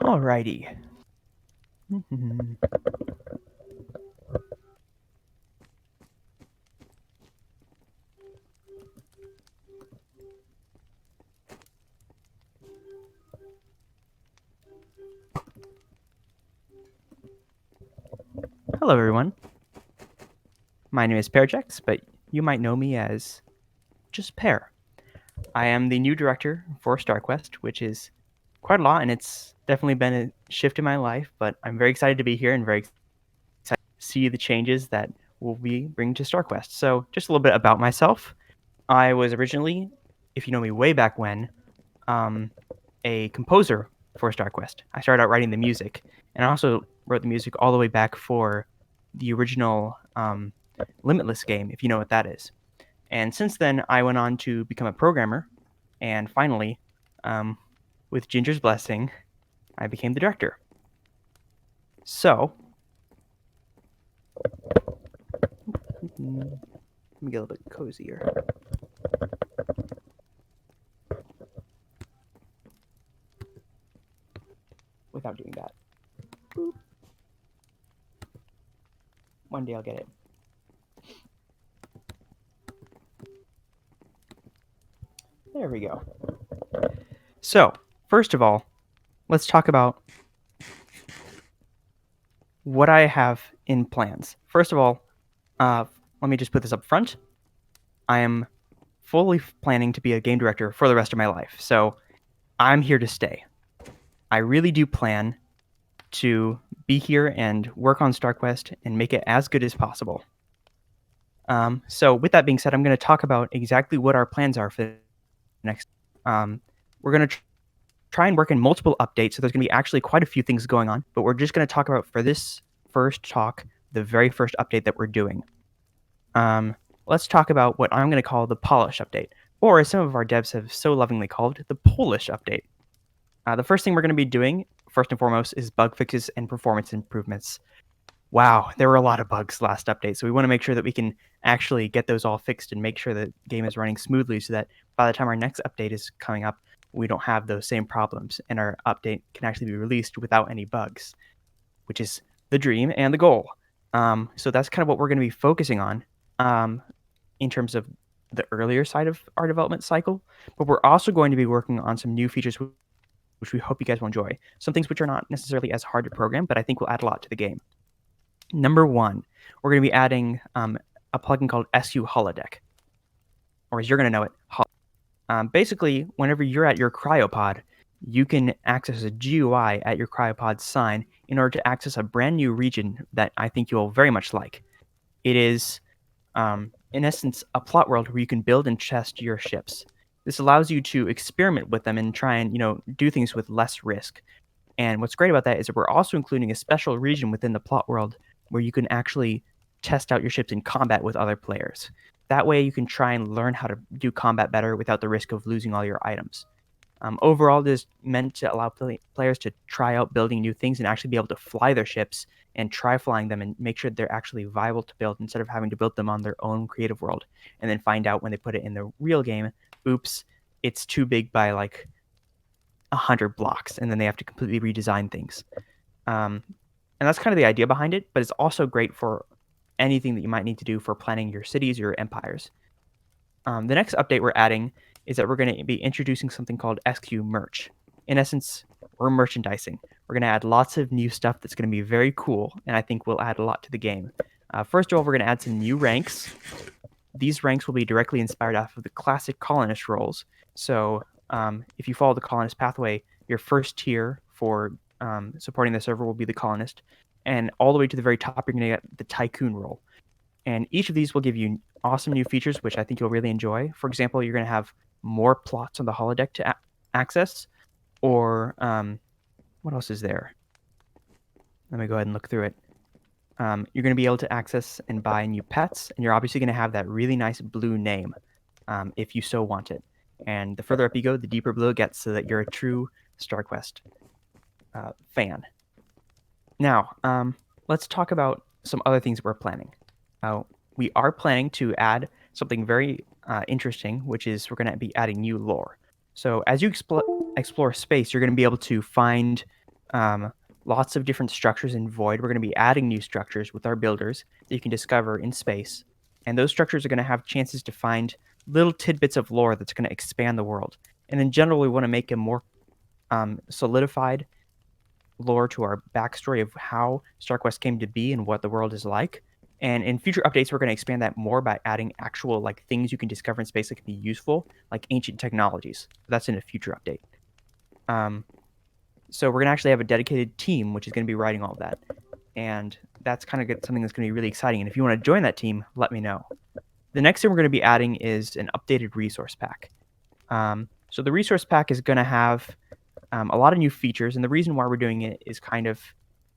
Alrighty. Hello, everyone. My name is Pearchex, but you might know me as just Pear. I am the new director for StarQuest, which is quite a lot, and it's definitely been a shift in my life. But I'm very excited to be here and very excited to see the changes that we'll be bringing to StarQuest. So, just a little bit about myself. I was originally, if you know me way back when, a composer for StarQuest. I started out writing the music, and I also wrote the music all the way back for the original Limitless game, if you know what that is. And since then, I went on to become a programmer, and finally, um, with Ginger's blessing, I became the director. So, let me get a little bit cozier. Without doing that. Boop. One day I'll get it. There we go. So, first of all, let's talk about what I have in plans. First of all, let me just put this up front. I am fully planning to be a game director for the rest of my life. So, I'm here to stay. I really do plan to be here and work on StarQuest and make it as good as possible. So, with that being said, I'm going to talk about exactly what our plans are for the next. We're going to try and work in multiple updates, so there's going to be actually quite a few things going on. But we're just going to talk about for this first talk the very first update that we're doing. Let's talk about what I'm going to call the Polish update, or as some of our devs have so lovingly called, the Polish update. The first thing we're going to be doing, first and foremost, is bug fixes and performance improvements. Wow, there were a lot of bugs last update, so we want to make sure that we can actually get those all fixed and make sure the game is running smoothly so that by the time our next update is coming up, we don't have those same problems and our update can actually be released without any bugs, which is the dream and the goal. So that's kind of what we're going to be focusing on in terms of the earlier side of our development cycle, but we're also going to be working on some new features which we hope you guys will enjoy. Some things which are not necessarily as hard to program, but I think will add a lot to the game. Number one, we're going to be adding a plugin called SU Holodeck, or as you're going to know it, basically, whenever you're at your cryopod, you can access a GUI at your cryopod sign in order to access a brand new region that I think you'll very much like. It is, in essence, a plot world where you can build and test your ships. This allows you to experiment with them and try and do things with less risk. And what's great about that is that we're also including a special region within the plot world where you can actually test out your ships in combat with other players. That way you can try and learn how to do combat better without the risk of losing all your items. Overall, this is meant to allow players to try out building new things and actually be able to fly their ships and try flying them and make sure they're actually viable to build instead of having to build them on their own creative world and then find out when they put it in the real game, oops, it's too big by like 100 blocks, and then they have to completely redesign things. And that's kind of the idea behind it, but it's also great for anything that you might need to do for planning your cities, your empires. The next update we're adding is that we're going to be introducing something called SQ Merch. In essence, we're merchandising. We're going to add lots of new stuff that's going to be very cool, and I think will add a lot to the game. First of all, we're going to add some new ranks. These ranks will be directly inspired off of the classic colonist roles. So if you follow the colonist pathway, your first tier for supporting the server will be the colonist, and all the way to the very top, you're going to get the tycoon role. And each of these will give you awesome new features, which I think you'll really enjoy. For example, you're going to have more plots on the holodeck to access, or what else is there? Let me go ahead and look through it. You're going to be able to access and buy new pets, and you're obviously going to have that really nice blue name if you so want it. And the further up you go, the deeper blue it gets, so that you're a true StarQuest fan. Now, let's talk about some other things we're planning. We are planning to add something very interesting, which is we're going to be adding new lore. So as you explore space, you're going to be able to find um, lots of different structures in Void. We're going to be adding new structures with our builders that you can discover in space. And those structures are going to have chances to find little tidbits of lore that's going to expand the world. And in general, we want to make a more solidified lore to our backstory of how StarQuest came to be and what the world is like. And in future updates, we're going to expand that more by adding actual like things you can discover in space that can be useful, like ancient technologies. That's in a future update. Um, so we're going to actually have a dedicated team which is going to be writing all of that, and that's kind of something that's going to be really exciting. And if you want to join that team, let me know. The next thing we're going to be adding is an updated resource pack. So the resource pack is going to have a lot of new features, and the reason why we're doing it is kind of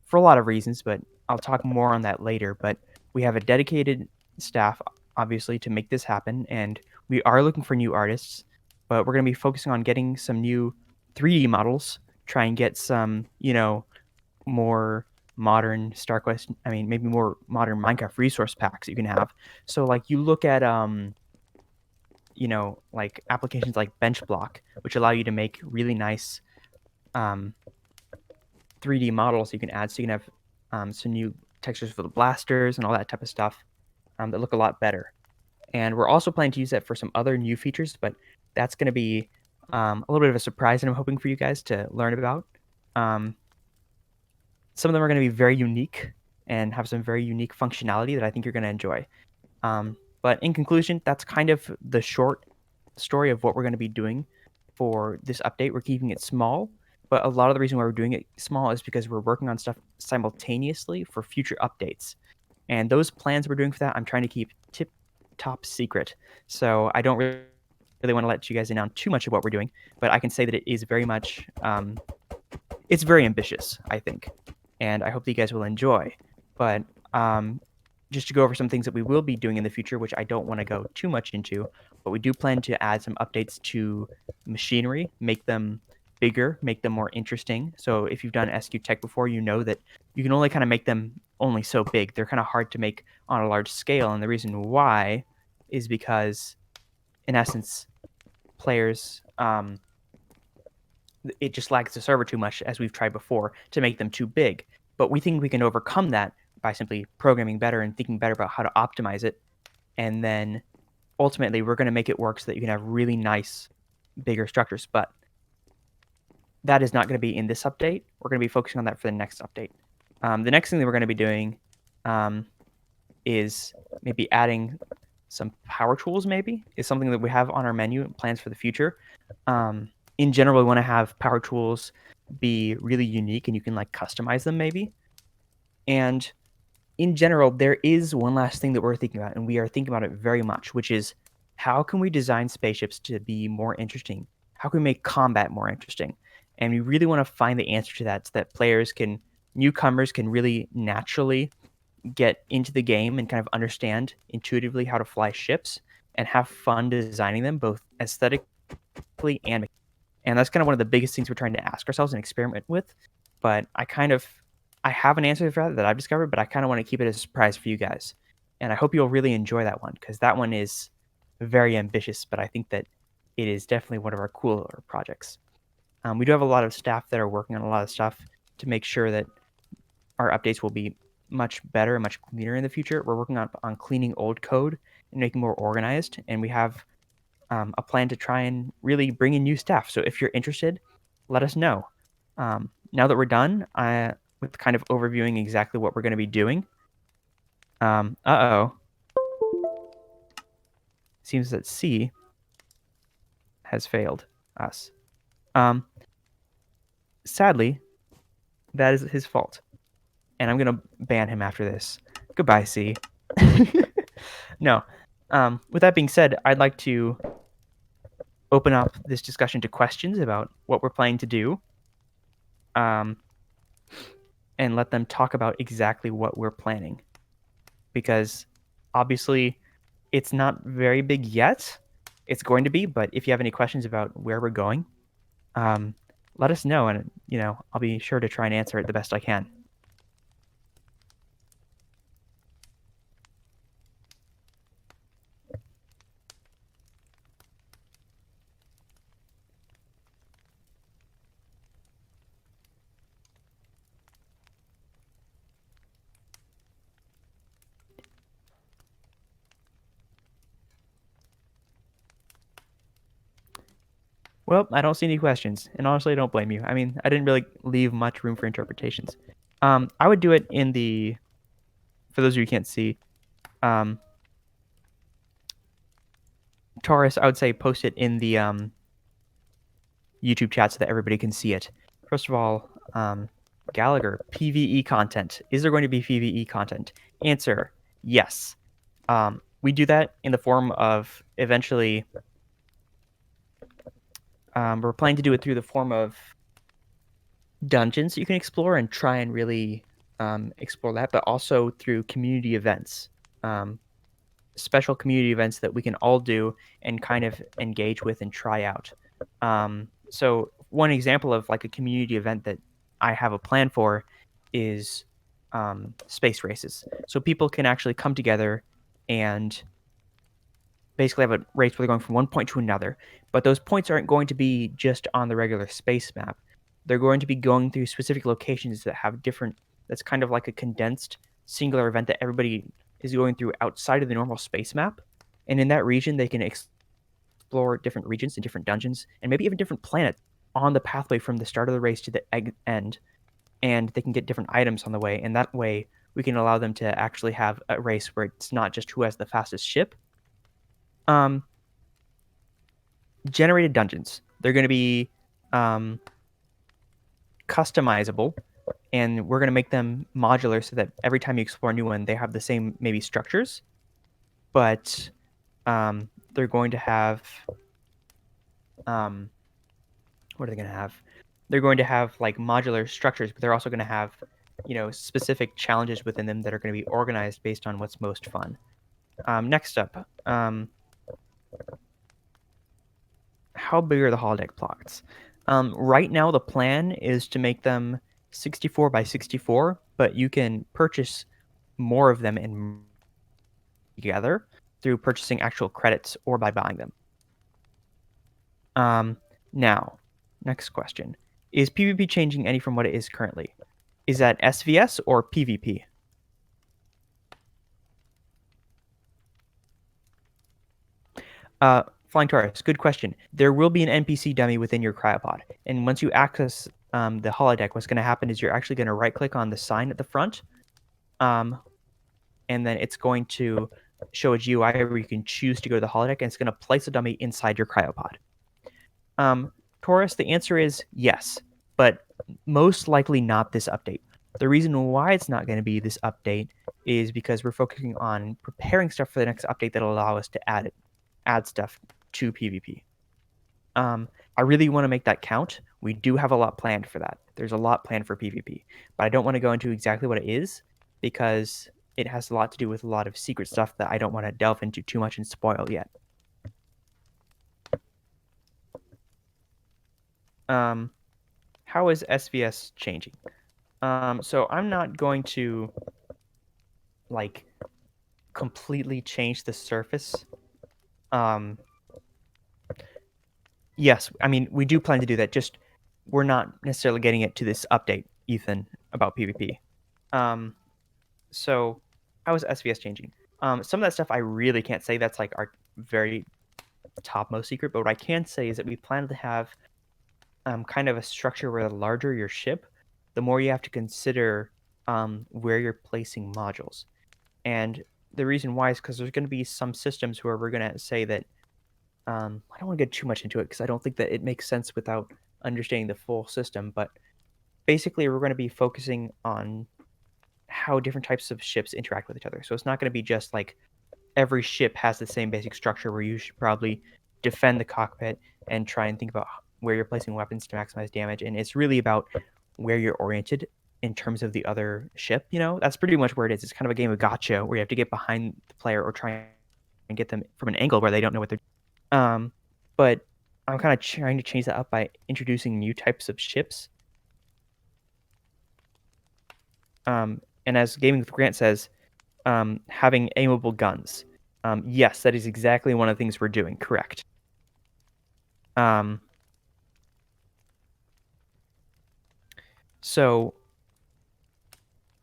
for a lot of reasons, but I'll talk more on that later. But we have a dedicated staff, obviously, to make this happen, and we are looking for new artists, but we're going to be focusing on getting some new 3D models, try and get some, more modern StarQuest, I mean, maybe more modern Minecraft resource packs you can have. So, like, you look at, like applications like BenchBlock, which allow you to make really nice um, 3D models you can add. So you can have some new textures for the blasters and all that type of stuff that look a lot better. And we're also planning to use that for some other new features, but that's going to be a little bit of a surprise, and I'm hoping for you guys to learn about. Um, some of them are going to be very unique and have some very unique functionality that I think you're going to enjoy. But in conclusion, that's kind of the short story of what we're going to be doing for this update. We're keeping it small, but a lot of the reason why we're doing it small is because we're working on stuff simultaneously for future updates. And those plans we're doing for that, I'm trying to keep tip top secret. So I don't really want to let you guys in on too much of what we're doing, but I can say that it is very much, it's very ambitious, I think. And I hope that you guys will enjoy. But um, just to go over some things that we will be doing in the future, which I don't want to go too much into, but we do plan to add some updates to machinery, make them bigger, make them more interesting. So if you've done SQ Tech before, you know that you can only kind of make them only so big. They're kind of hard to make on a large scale, and the reason why is because, in essence, players it just lags the server too much, as we've tried before, to make them too big. But we think we can overcome that by simply programming better and thinking better about how to optimize it. And then ultimately, we're going to make it work so that you can have really nice, bigger structures. But that is not going to be in this update. We're going to be focusing on that for the next update. The next thing that we're going to be doing is maybe adding some power tools, maybe, is something that we have on our menu and plans for the future. In general, we want to have power tools be really unique and you can like customize them maybe. And in general, there is one last thing that we're thinking about, and we are thinking about it very much, which is how can we design spaceships to be more interesting? How can we make combat more interesting? And we really want to find the answer to that so that newcomers can really naturally get into the game and kind of understand intuitively how to fly ships and have fun designing them both aesthetically and that's kind of one of the biggest things we're trying to ask ourselves and experiment with. But I have an answer for that I've discovered, but I kind of want to keep it as a surprise for you guys. And I hope you'll really enjoy that one because that one is very ambitious, but I think that it is definitely one of our cooler projects. We do have a lot of staff that are working on a lot of stuff to make sure that our updates will be much better and much cleaner in the future. We're working on cleaning old code and making more organized, and we have a plan to try and really bring in new staff. So if you're interested, let us know. Now that we're done with kind of overviewing exactly what we're going to be doing, seems that C has failed us. Um, Sadly, that is his fault, and I'm going to ban him after this. Goodbye, C. No. With that being said, I'd like to open up this discussion to questions about what we're planning to do. And let them talk about exactly what we're planning. Because obviously, it's not very big yet. It's going to be, but if you have any questions about where we're going, let us know, and I'll be sure to try and answer it the best I can. Well, I don't see any questions, and honestly, I don't blame you. I mean, I didn't really leave much room for interpretations. I would do it in the for those of you who can't see, um, Taurus, I would say post it in the YouTube chat so that everybody can see it. First of all, Gallagher, PvE content. Is there going to be PvE content? Answer: yes. We do that in the form of eventually. We're planning to do it through the form of dungeons you can explore and try and really explore that, but also through community events, um, special community events that we can all do and kind of engage with and try out. So one example of like a community event that I have a plan for is space races. So people can actually come together and basically have a race where they're going from one point to another. But those points aren't going to be just on the regular space map. They're going to be going through specific locations that have different. That's kind of like a condensed singular event that everybody is going through outside of the normal space map. And in that region, they can explore different regions and different dungeons and maybe even different planets on the pathway from the start of the race to the end. And they can get different items on the way. And that way, we can allow them to actually have a race where it's not just who has the fastest ship. Um, Generated dungeons. They're going to be um, customizable, and we're going to make them modular so that every time you explore a new one, they have the same maybe structures, but they're going to have um, what are they going to have? They're going to have like modular structures, but they're also going to have specific challenges within them that are going to be organized based on what's most fun. Next up, how big are the holodeck plots? Right now, the plan is to make them 64 by 64, but you can purchase more of them and together through purchasing actual credits or by buying them. Now, next question. Is PvP changing any from what it is currently? Is that SVS or PvP? Flying Taurus, good question. There will be an NPC dummy within your cryopod, and once you access the holodeck, what's going to happen is you're actually going to right-click on the sign at the front, and then it's going to show a GUI where you can choose to go to the holodeck, and it's going to place a dummy inside your cryopod. Taurus, the answer is yes, but most likely not this update. The reason why it's not going to be this update is because we're focusing on preparing stuff for the next update that'll allow us to add stuff to PvP. I really want to make that count. We do have a lot planned for that. There's a lot planned for PvP, but I don't want to go into exactly what it is because it has a lot to do with a lot of secret stuff that I don't want to delve into too much and spoil yet. How is SVS changing? So I'm not going to like completely change the surface. Yes, I mean we do plan to do that. Just we're not necessarily getting it to this update, Ethan, about PvP. So how is SVS changing? Some of that stuff I really can't say. That's like our very topmost secret. But what I can say is that we plan to have kind of a structure where the larger your ship, the more you have to consider where you're placing modules. And the reason why is because there's going to be some systems where we're going to say that I don't want to get too much into it because I don't think that it makes sense without understanding the full system. But basically, we're going to be focusing on how different types of ships interact with each other. So it's not going to be just like every ship has the same basic structure where you should probably defend the cockpit and try and think about where you're placing weapons to maximize damage. And it's really about where you're oriented in terms of the other ship. That's pretty much where it is. It's kind of a game of gotcha where you have to get behind the player or try and get them from an angle where they don't know what they're doing. But I'm kind of trying to change that up by introducing new types of ships. And as Gaming with Grant says, having aimable guns. Yes, that is exactly one of the things we're doing. Correct. So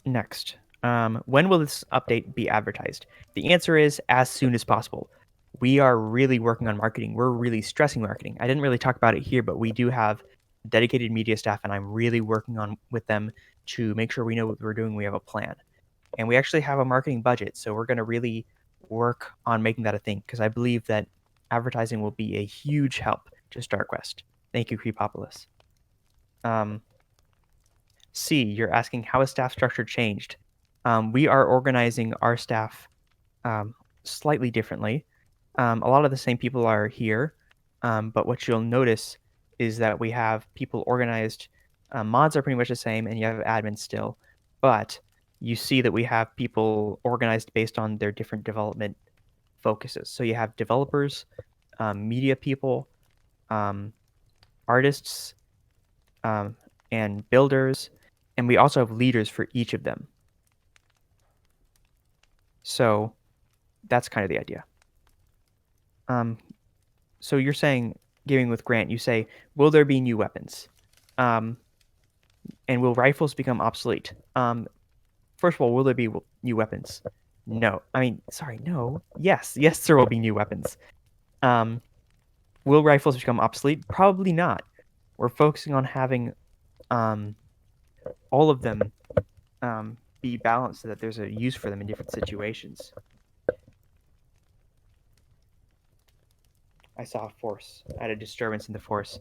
next, when will this update be advertised? The answer is as soon as possible. we are really working on marketing. We're really stressing marketing. I didn't really talk about it here, but we do have dedicated media staff, and I'm really working on with them to make sure we know what we're doing. We have a plan, and we actually have a marketing budget. So we're going to really work on making that a thing because I believe that advertising will be a huge help to StarQuest. Thank you, Creepopolis. Um, C, you're asking how is staff structure changed? We are organizing our staff um, slightly differently. A lot of the same people are here, but what you'll notice is that we have people organized. Mods are pretty much the same, and you have admins still, but you see that we have people organized based on their different development focuses. So you have developers, media people, um, artists, um, and builders, and we also have leaders for each of them. So that's kind of the idea. So you're saying, gaming with Grant, you say, will there be new weapons? Um, and will rifles become obsolete? First of all, will there be new weapons? No. I mean, sorry, no. Yes, yes, there will be new weapons. Um, will rifles become obsolete? Probably not. We're focusing on having all of them be balanced so that there's a use for them in different situations. I saw a force. I had a disturbance in the force.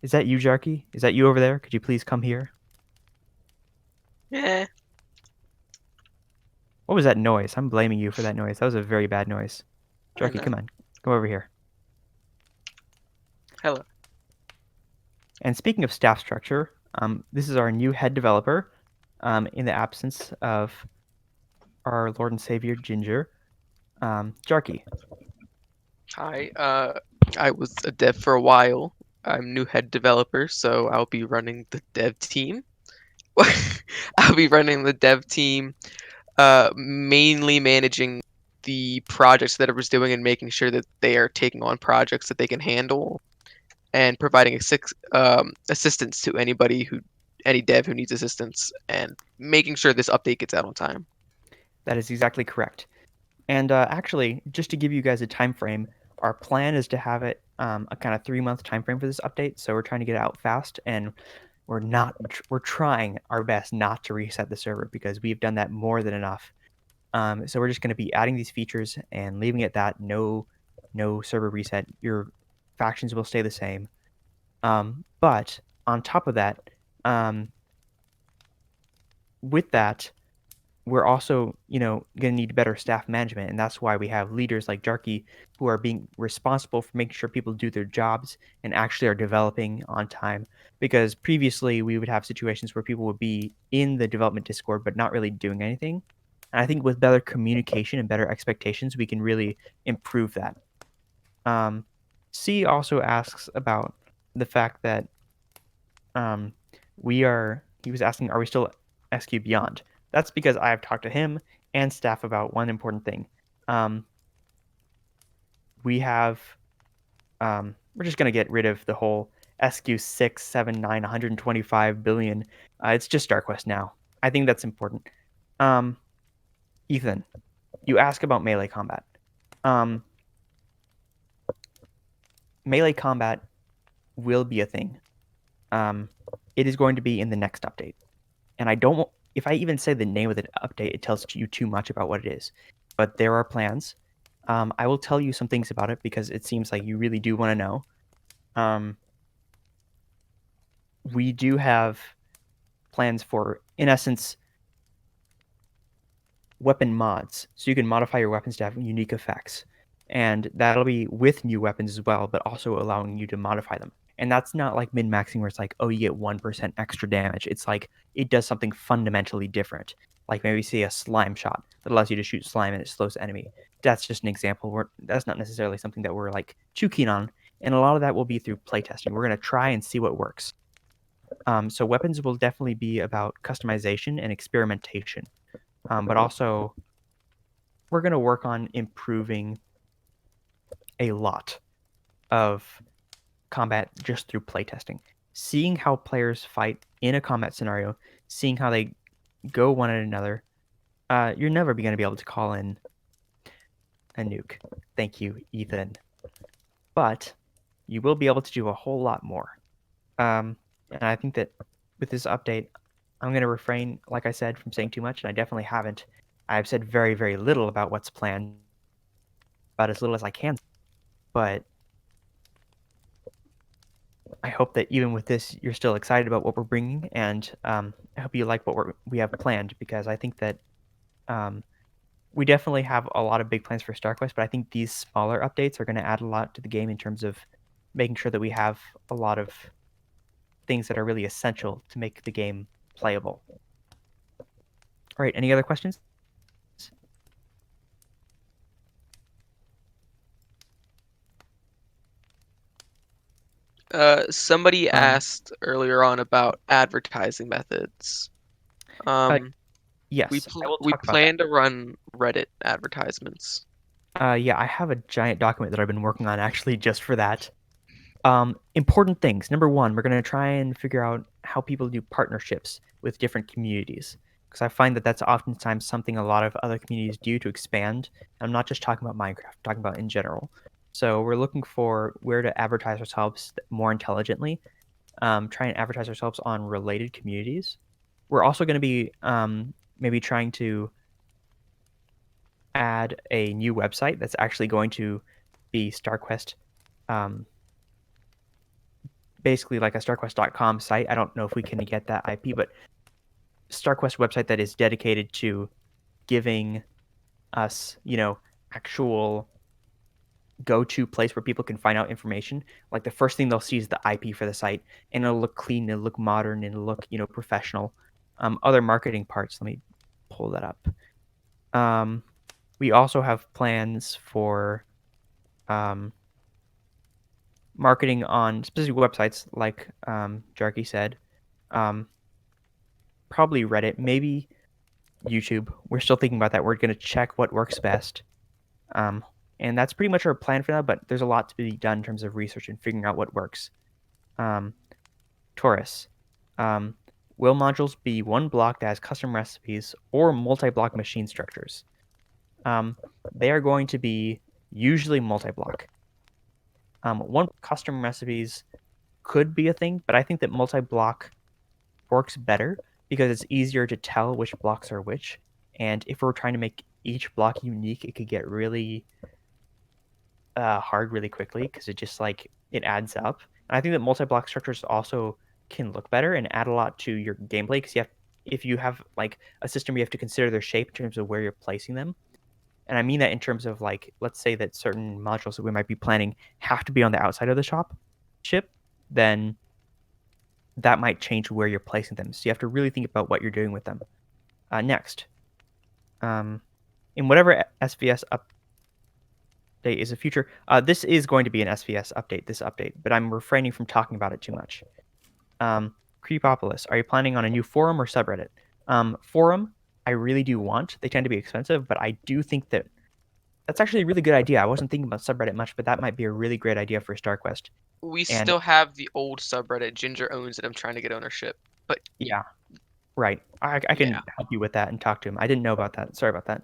Is that you, Jarky? Is that you over there? Could you please come here? Yeah. What was that noise? I'm blaming you for that noise. That was a very bad noise. I Jarky, know. come on. Come over here. Hello. And speaking of staff structure, this is our new head developer in the absence of our Lord and Savior, Ginger. Jarky. Hi. I was a dev for a while. I'm new head developer, so I'll be running the dev team. I'll be running the dev team, mainly managing the projects that I was doing and making sure that they are taking on projects that they can handle and providing assistance to any dev who needs assistance and making sure this update gets out on time. That is exactly correct. And actually, just to give you guys a time frame, our plan is to have it a kind of 3 month time frame for this update. So we're trying to get it out fast, and we're trying our best not to reset the server because we've done that more than enough. So we're just going to be adding these features and leaving it at that. No server reset. Your factions will stay the same. But on top of that, um, with that, we're also, going to need better staff management, and that's why we have leaders like Jarky who are being responsible for making sure people do their jobs and actually are developing on time. Because previously we would have situations where people would be in the development Discord but not really doing anything. And I think with better communication and better expectations, we can really improve that. Um, C also asks about the fact that um, he was asking, are we still SQ Beyond? That's because I have talked to him and staff about one important thing. Um, we have, we're just going to get rid of the whole SQ 6, 7, 9, 125 billion. It's just StarQuest now. I think that's important. Um, Ethan, you ask about melee combat. Um, Melee combat will be a thing. Um, it is going to be in the next update. And I don't, if I even say the name of the update, it tells you too much about what it is. But there are plans. I will tell you some things about it because it seems like you really do want to know. We do have plans for, in essence, weapon mods. So you can modify your weapons to have unique effects. And that'll be with new weapons as well, but also allowing you to modify them. And that's not like min maxing where it's like, oh, you get 1% extra damage. It's like it does something fundamentally different. Like maybe say a slime shot that allows you to shoot slime and it slows the enemy. That's just an example. That's not necessarily something that we're like too keen on. And a lot of that will be through playtesting. We're going to try and see what works. So weapons will definitely be about customization and experimentation. But also we're going to work on improving a lot of combat just through playtesting. Seeing how players fight in a combat scenario, seeing how they go one at another. You're never going to be able to call in a nuke. Thank you, Ethan. But you will be able to do a whole lot more. And I think that with this update, I'm going to refrain, like I said, from saying too much, and I definitely haven't. I've said very, very little about what's planned, about as little as I can. But I hope that even with this, you're still excited about what we're bringing, and I hope you like what we have planned because I think that um, we definitely have a lot of big plans for StarQuest, but I think these smaller updates are going to add a lot to the game in terms of making sure that we have a lot of things that are really essential to make the game playable. All right, any other questions? Somebody Um, asked earlier on about advertising methods. uh, Um, we yes, I pl will we talk about that. plan to run Reddit advertisements. Yeah, I have a giant document that I've been working on actually just for that. Important things. Number one, we're going to try and figure out how people do partnerships with different communities. Because I find that that's oftentimes something a lot of other communities do to expand. I'm not just talking about Minecraft, I'm talking about in general. So we're looking for where to advertise ourselves more intelligently, try and advertise ourselves on related communities. We're also going to be maybe trying to add a new website that's actually going to be StarQuest, um, basically like a StarQuest.com site. I don't know if we can get that IP, but StarQuest website that is dedicated to giving us, actual go-to place where people can find out information. Like the first thing they'll see is the IP for the site, and it'll look clean, it'll look modern, and it'll look, professional. Other marketing parts. Let me pull that up. Um, we also have plans for um, marketing on specific websites, like Jarky said. Um, Probably Reddit, maybe YouTube. We're still thinking about that. We're going to check what works best. Um, and that's pretty much our plan for that, but there's a lot to be done in terms of research and figuring out what works. Um, Taurus. Um, will modules be one block that has custom recipes or multi-block machine structures? Um, they are going to be usually multi-block. One custom recipes could be a thing, but I think that multi-block works better because it's easier to tell which blocks are which. And if we're trying to make each block unique, it could get really hard really quickly because it just like it adds up. And I think that multi-block structures also can look better and add a lot to your gameplay because if you have like a system, you have to consider their shape in terms of where you're placing them. And I mean that in terms of like, let's say that certain modules that we might be planning have to be on the outside of the ship, then that might change where you're placing them. So you have to really think about what you're doing with them. Next, um, in whatever SVS update is a future, this is going to be an SVS update, this update, but I'm refraining from talking about it too much. Creepopolis, are you planning on a new forum or subreddit? Forum, I really do want. They tend to be expensive, but I do think that that's actually a really good idea. I wasn't thinking about subreddit much, but that might be a really great idea for StarQuest. We And still have the old subreddit. Ginger owns it. I'm trying to get ownership. But yeah, right. I yeah, can help you with that and talk to him. I didn't know about that. Sorry about that.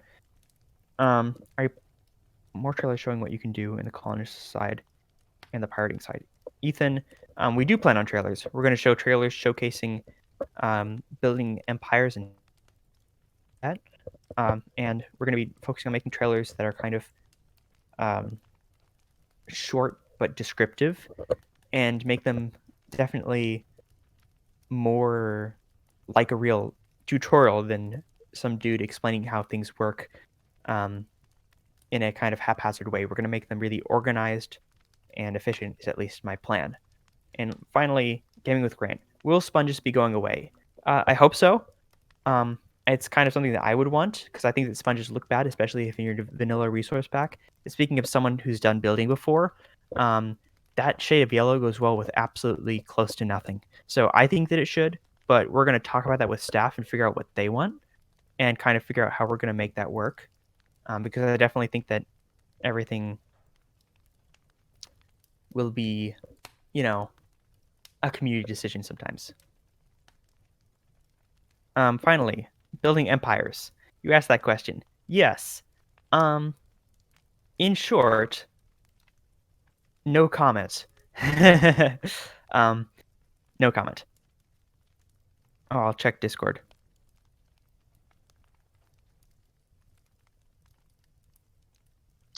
Are you more trailers showing what you can do in the colonist side and the pirating side? Ethan, we do plan on trailers. We're going to show trailers showcasing building empires and that. And we're going to be focusing on making trailers that are kind of um, short but descriptive and make them definitely more like a real tutorial than some dude explaining how things work um, in a kind of haphazard way. We're going to make them really organized and efficient, is at least my plan. And finally, gaming with Grant. Will sponges be going away? I hope so. Um, it's kind of something that I would want because I think that sponges look bad, especially if you're in your vanilla resource pack. Speaking of someone who's done building before, um, that shade of yellow goes well with absolutely close to nothing. So I think that it should, but we're going to talk about that with staff and figure out what they want and kind of figure out how we're going to make that work. Because I definitely think that everything will be, you know, a community decision sometimes. Finally, building empires. You asked that question. Yes. Um, In short, no comment. um, no comment. Oh, I'll check Discord.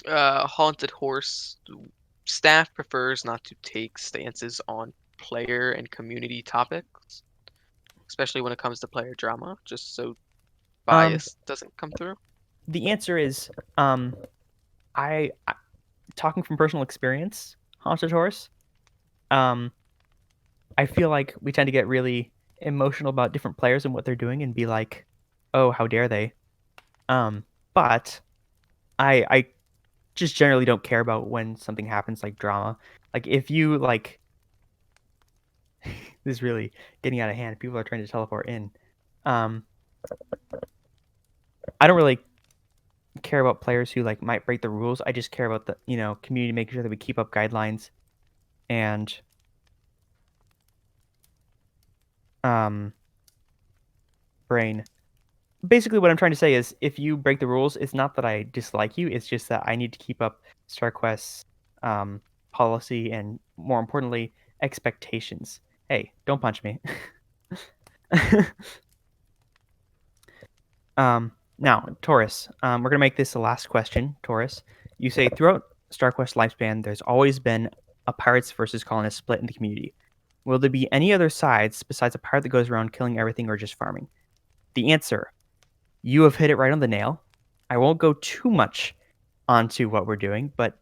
Haunted horse staff prefers not to take stances on player and community topics, especially when it comes to player drama, just so Um, bias doesn't come through. the answer is, um, I talking from personal experience, Haunted Horse. Um, I feel like we tend to get really emotional about different players and what they're doing and be like, "Oh, how dare they?" Um, but I just generally don't care about when something happens like drama. Like if you like this is really getting out of hand. People are trying to teleport in. Um, I don't really care about players who like might break the rules. I just care about the, community making sure that we keep up guidelines and um brain. Basically what I'm trying to say is if you break the rules, it's not that I dislike you, it's just that I need to keep up StarQuest's um policy and more importantly, expectations. Hey, don't punch me. Now, Taurus, we're gonna make this the last question. Taurus, you say throughout StarQuest lifespan, there's always been a pirates versus colonists split in the community. Will there be any other sides besides a pirate that goes around killing everything or just farming? The answer, you have hit it right on the nail. I won't go too much onto what we're doing, but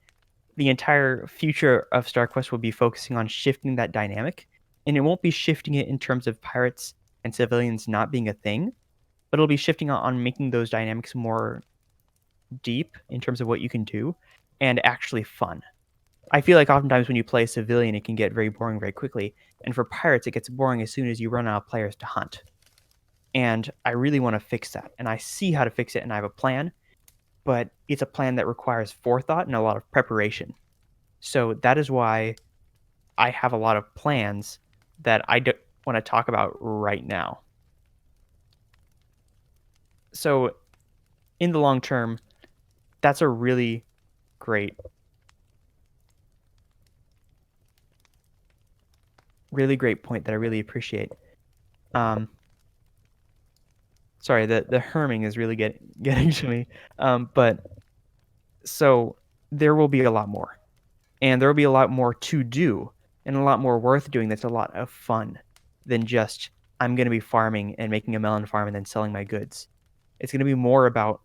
the entire future of StarQuest will be focusing on shifting that dynamic, and it won't be shifting it in terms of pirates and civilians not being a thing, but it'll be shifting on making those dynamics more deep in terms of what you can do and actually fun. I feel like oftentimes when you play a civilian, it can get very boring very quickly. And for pirates, it gets boring as soon as you run out of players to hunt. And I really want to fix that. And I see how to fix it and I have a plan, but it's a plan that requires forethought and a lot of preparation. So that is why I have a lot of plans that I don't want to talk about right now. So in the long term, that's a great, really great point that I really appreciate. Um, sorry, the herming is really getting to me. But so there will be a lot more, and there will be a lot more to do, and a lot more worth doing. That's a lot of fun than just I'm going to be farming and making a melon farm and then selling my goods. It's going to be more about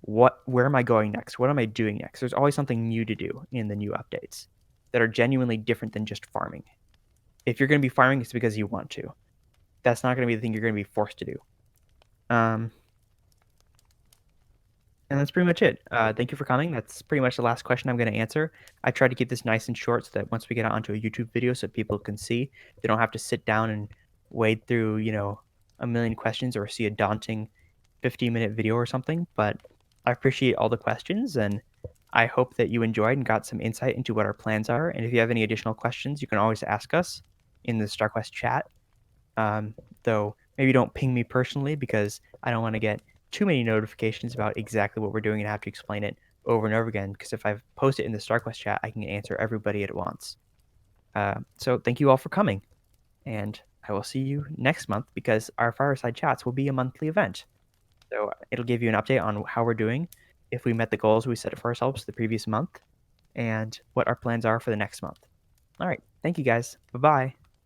where am I going next? What am I doing next? There's always something new to do in the new updates that are genuinely different than just farming. If you're going to be farming, it's because you want to. That's not going to be the thing you're going to be forced to do. Um, And that's pretty much it. Thank you for coming. That's pretty much the last question I'm going to answer. I tried to keep this nice and short so that once we get onto a YouTube video so people can see, they don't have to sit down and wade through, a million questions or see a daunting 15-minute video or something. But I appreciate all the questions and I hope that you enjoyed and got some insight into what our plans are. And if you have any additional questions, you can always ask us in the StarQuest chat. Um, though maybe don't ping me personally because I don't want to get too many notifications about exactly what we're doing and have to explain it over and over again. Because if I post it in the StarQuest chat, I can answer everybody at once. So thank you all for coming, and I will see you next month because our fireside chats will be a monthly event. So it'll give you an update on how we're doing, if we met the goals we set for ourselves the previous month, and what our plans are for the next month. All right, thank you guys. Bye bye.